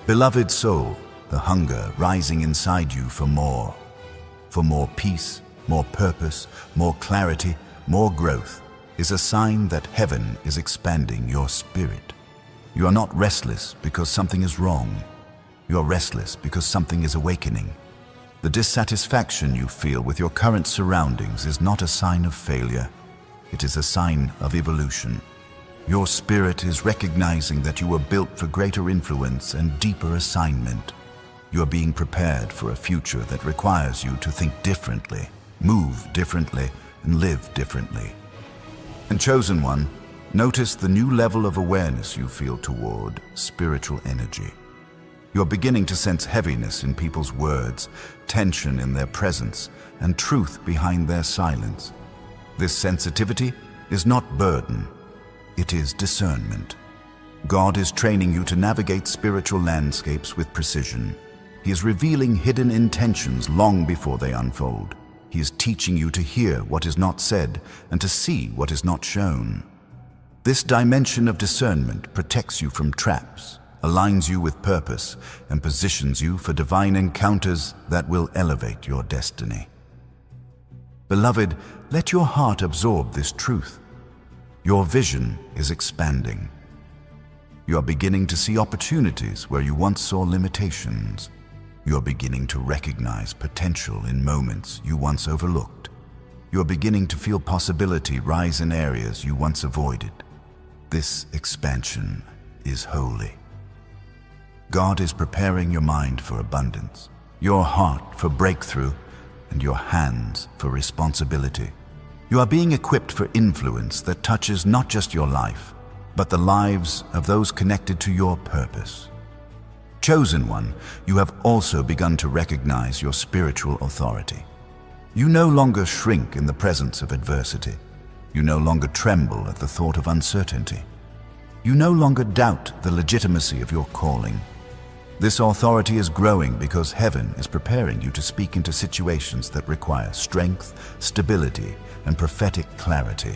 S1: Beloved soul, the hunger rising inside you for more peace, more purpose, more clarity, more growth, is a sign that heaven is expanding your spirit. You are not restless because something is wrong. You are restless because something is awakening. The dissatisfaction you feel with your current surroundings is not a sign of failure. It is a sign of evolution. Your spirit is recognizing that you were built for greater influence and deeper assignment. You are being prepared for a future that requires you to think differently, move differently, and live differently. And chosen one, notice the new level of awareness you feel toward spiritual energy. You are beginning to sense heaviness in people's words, tension in their presence, and truth behind their silence. This sensitivity is not burden, it is discernment. God is training you to navigate spiritual landscapes with precision. He is revealing hidden intentions long before they unfold. He is teaching you to hear what is not said and to see what is not shown. This dimension of discernment protects you from traps, aligns you with purpose, and positions you for divine encounters that will elevate your destiny. Beloved, let your heart absorb this truth. Your vision is expanding. You are beginning to see opportunities where you once saw limitations. You are beginning to recognize potential in moments you once overlooked. You are beginning to feel possibility rise in areas you once avoided. This expansion is holy. God is preparing your mind for abundance, your heart for breakthrough, and your hands for responsibility. You are being equipped for influence that touches not just your life, but the lives of those connected to your purpose. Chosen one, you have also begun to recognize your spiritual authority. You no longer shrink in the presence of adversity. You no longer tremble at the thought of uncertainty. You no longer doubt the legitimacy of your calling. This authority is growing because heaven is preparing you to speak into situations that require strength, stability, and prophetic clarity.